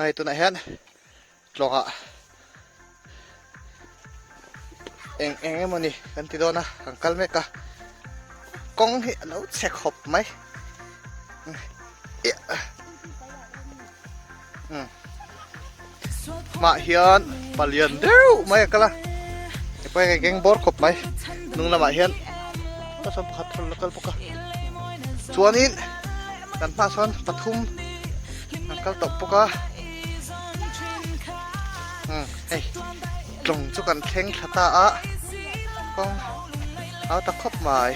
ai tu na hian tlonga eng emani kan ti dona kan kalme ka kong hi lo check hop mai ma hian palian deu mai kalaไปแกงบอสขบไหมนุ่งละมาเฮียนก็สมผัดทนแล้วก็พวกส่วนนี้กันป้าซ้อนปทุมก็ตบพวกเฮ้ยตรงจุกันเข่งชะตาอ่ะก็เอาตะคบหมาย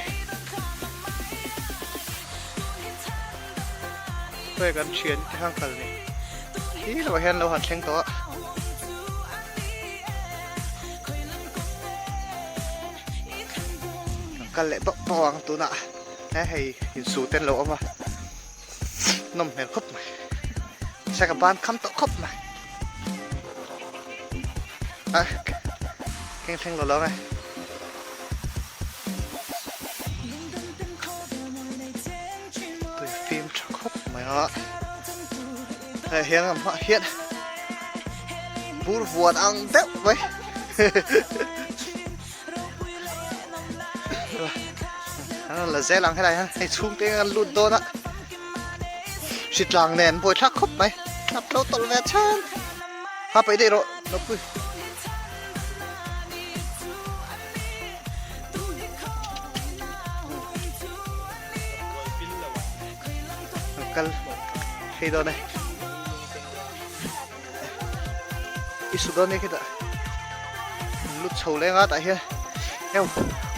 ช่วยกันเชียร์ที่ข้างกันนี่ที่เราเห็นเราหันเข่งตัวกันเลยบวงตัวน่ะให้หินสูเต้นโลมาน้ำเห็นครบไหมใช้กับบ้านคำโตครบไหมเก่งเท่งเราแล้วไงตัวฟิล์มครบไหมฮะเฮียนกับเฮียนบูรวนอังเด็กไว้là dễ lắng thế này ha, hay xuống tiếng lụt đôn á, xịt làng nền bồi thắc khúc mày, nắp lâu tol vẹt chân, hấp ấy đi rồi, nó vui, cân khi đó này, ít số đó này cái đó, lụt sầu lên á tại here, eo,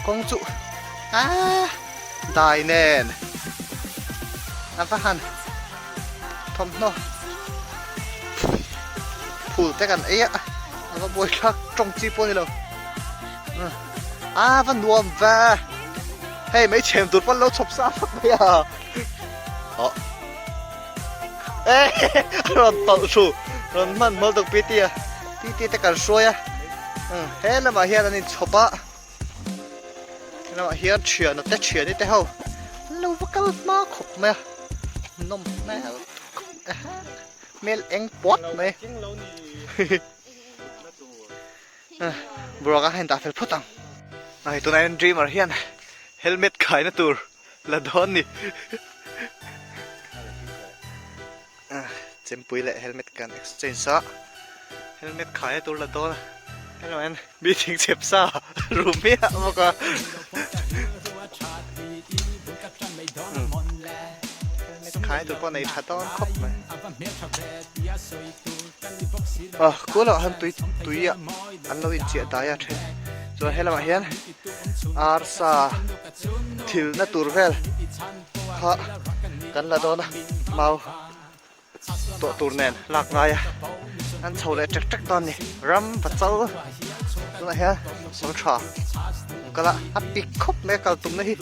công trụ,ได้แน่นอันฟ้าหันทอมโน่ผูดแต่กันเอ๊ะแล้วก็บวยชักตรงจีบนี่เราวันรวมแวเฮ้ยไม่เชื่อมตุดวันเราชอบซ้ำไปอ่ะเอ๊ะเราต่อสู้เรามันมาตกปีเตียแต่กันช่วยอ่ะเฮ้ยแล้วมาเฮียนั่นชอบอ่ะเราเฮียเชื่อนะแต่เชื่อนี่แต่เขาเราว่าก็มาขบไหมนมแม่เมลเอ็งปวดไหมบอกกันให้ตาเฟลพุตังไอ้ตัวนั้นดีมากเฮียนเฮลเมตขายนะตัวละดอนนี่เจมปุยเลยเฮลเมตกัน exchange ซะเฮลเมตขายตัวละดอนให้เราเห็นมีทิ้งเจ็บซ่ารู้ไหมอ่ะบอกว่าขายตัวปนในถัดต้นครบไหมกูเราหันตุยอ่ะอันเราอินเสียตายอ่ะเช่นส่วนให้เรามาเห็นอาร์ซาทิลน่าตูร์เวลฮะกันละโดนเมาตัวตูร์แนนหลากหลายอ่ะอันโชว์เลยจักตอนนี้รัมปัจเจ้าตัวไหนฮะสองชาก็ละฮับปีครบแม่กับตุ้มนี่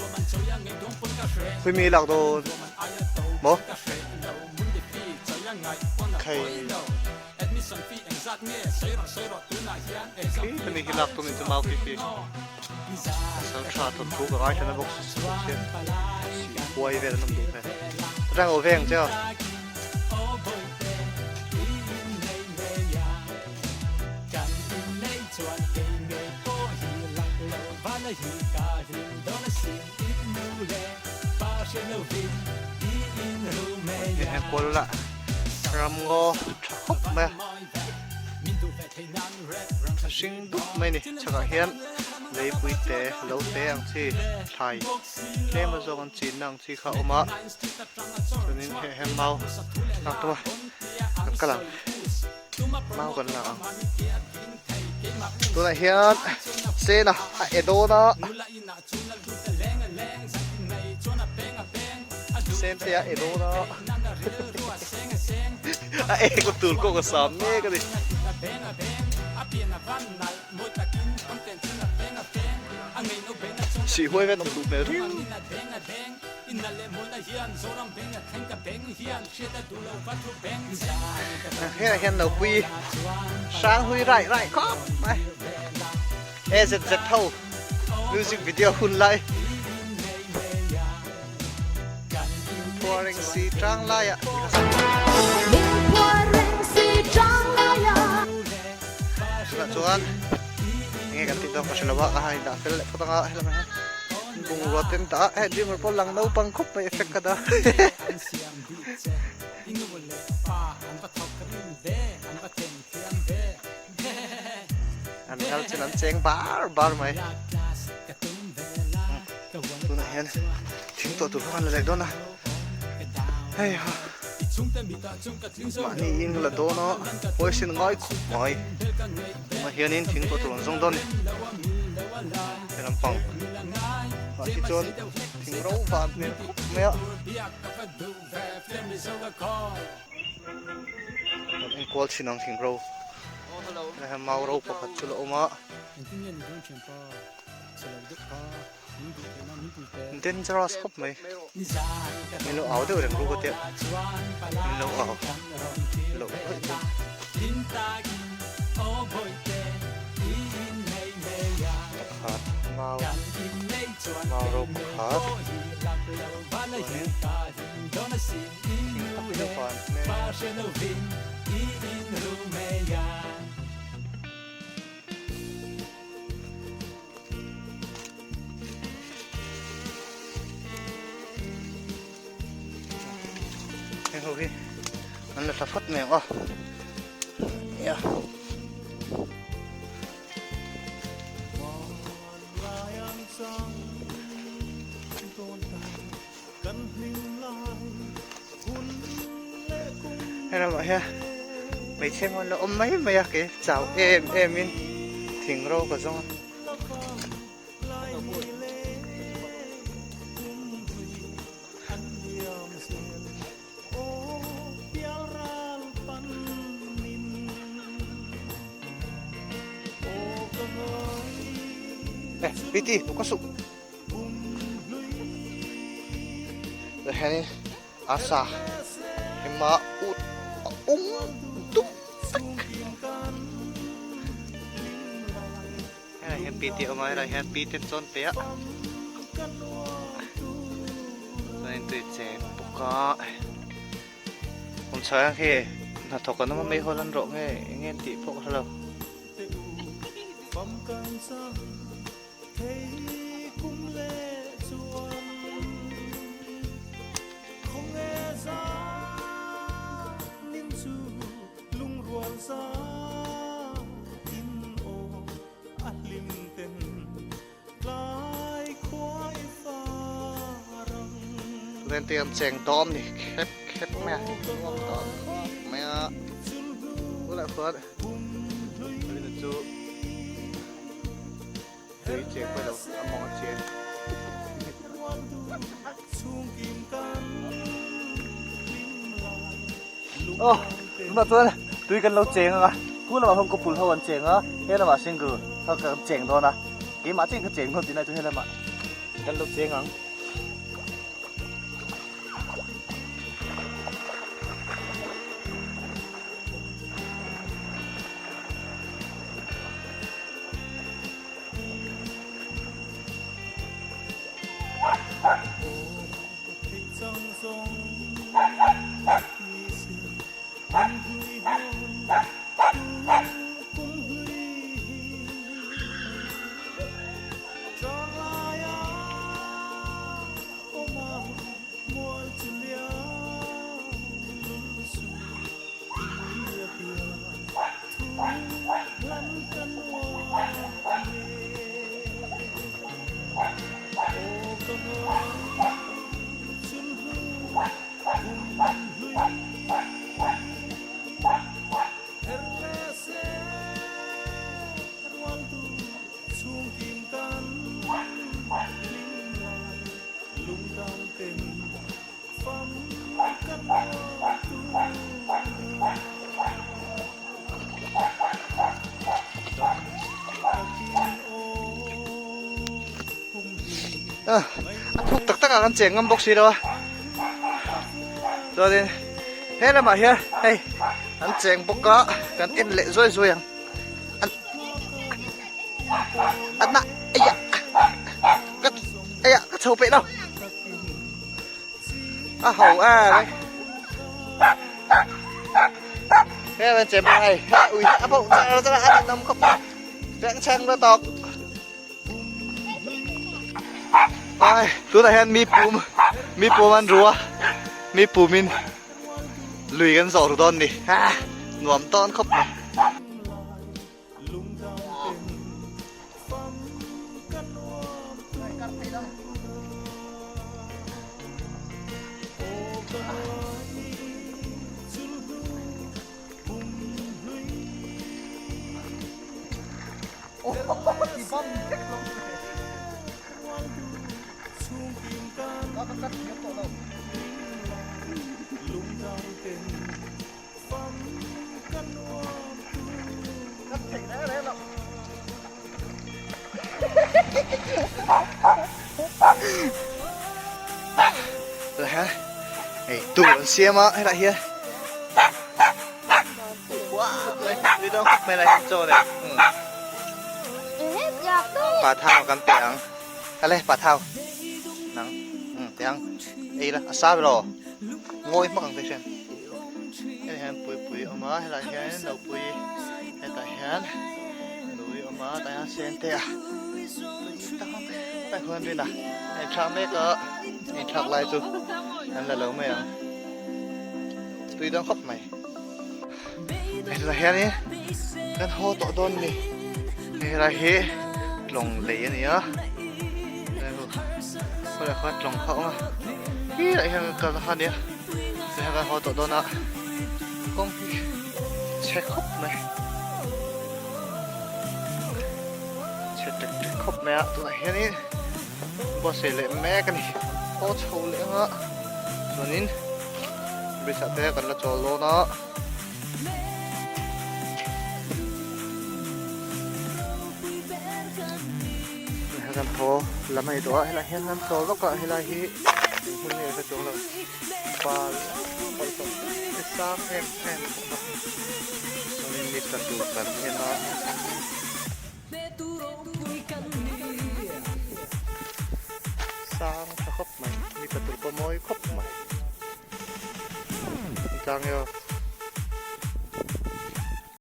คุยมีหลักโดนโมใครที่มีหลักตุ้มนี่จะมาปีสองชาตุ้มคู่กับไอ้ชนะบอกสุดๆเชียร์หวยเวรน้ำดูแม่ร่างโอเวงเจ้านี่ให้คนละรำงอชอบไหมชิงดุไม่นี่ชักเฮียนเลยปุยเตะเล้าเตะอังที่ไทยเล่มาจงอันจีนอังที่เขาออกมาตัวนี้ให้เมาหนักตัวกำลังเมากันหลังตัวไหนเฮียนเซนะเอโดนะเซนเตียเอโดนะเอ็กตูนก็สามเมกันดิสีห้วยแม่ต้องดูเนื้อเฮียนเราคุยช้างหุยไรก็ไปเอเซ็ตเท่ามิวสิกวิดีโอหุ่นไล่ทัวริงสีจ้างไล่อะ là chuan nghe kan ti dong ka shalawa ka hai da fel photanga helama ha bung roten ta di mar pol lang no pang khop mai effect ka da an kal chen an cheng bar mai tu na hian thing to tu han le do na hey ha mà ni in là đó nó hồi sinh ngói ngói mà hiện in thỉnh có tuần sông đôn để làm phòng và khi chôn thỉnh rau và miếng mẹ anh quay xin ăn thỉnh rau này màu rau bọc hạt chuột ôm á dangerous khóc mày mình lâu áo đâu đừng ru có tiệm mình lâu áo lâu hạt màu màu rau hạt okay, anh là sắp phát mèo à, yeah. Hay là vậy ha, mấy xem con là ôm mấy mày cái chào em in thỉnh rô của John. Piti, buka su. Dahil asa, hima ut, tuk tak. Dahil piti umay, dahil piti ton pia. Dahil ito jen buka. Kung sayang he, natokan naman may holan ro ngayon di po hello. Thấy cũng lệ chuồn không nghe giá niềm ru lung ruộng giá in ô ắt lim tình lại khoái pha răng lên tiền chèn tôm thì khép mẹ ngon tôm mẹ bữa lại phớt bây giờ chú chơi chơi quay đầu ăn món chơi ô mà tôi cần lâu chơi à cú là mà không có bùn hậu vẫn chơi á thế là mà sinh cử họ cần chơi thôi nè cái mà chơi cái chơi thôi thì này tôi hay là mà cần lâu chơi ngang thuốc tất cả các chuyện ngâm bốc xì đâu rồi thì hết là mà here hey ăn chèn bốc cá cần in lệ rồi rồi ăn ăn nè ấy à cái sầu bể đâu à hầu à đấy cái bên chém này ui áp bụng ra ra ăn nấm không rãng chăng nó tọc ai tôi thấy hen mi pum ăn rùa mi pum min lùiกัน2 ต้นดิฮะหนวมต้นครบนะโอ้โหอีบ้อมเล็กลงเลยแล้วมันก็เทียบตัวเราก็ถึงได้แล้วหรอกเลยฮะไอ้ตู่มันเสียมาให้ละเฮียว้าวเลยนี่ต้องไม่อะไรโจ้เนี่ยปลาเท้ากันเตียงอะไรปลาเท้าหนังเตียงไอ้ละอาซาไปรอโง่มากเลยเช่นไอ้เห็นปุ๋ยออกมาให้ละเห็นเราปุ๋ยให้ตาเห็นหนุ่ยออกมาตาเส้นเตียตั้งไปคนด้วยนะไอ้ทางไม่ก็ไอ้ทางลายจุนั่นแหละเราไม่ยังตุยต้องครบไหมไอ้ละเห็นนี่กันโหต่อต้นนี่ไอ้ละเห็นลงเหลี่ยนี่อ่ะก็เลยเขาลงเขาอ่ะนี่อะไรกันกันละเนี่ยแต่กันเขาต่อต้นอ่ะก้องเช็คครบไหมเช็คครบไหมอ่ะตัวเฮียนี่บอสเสร็จเลยแม่กันนี่โคตรโชว์เลยอ่ะส่วนนี้บริษัทเดียวกันละจอโลนะกันโผล่ละไม่ตัวให้ละเห็นกันโตแล้วก็ให้ละฮีมันเนี่ยกระจกเลยปลาไปส่งไปสร้างแอมตอนนี้มีกระดูกกันเนี่ยนะสร้างครบไหมมีกระดูกประมวยครบไหมจังเยอะ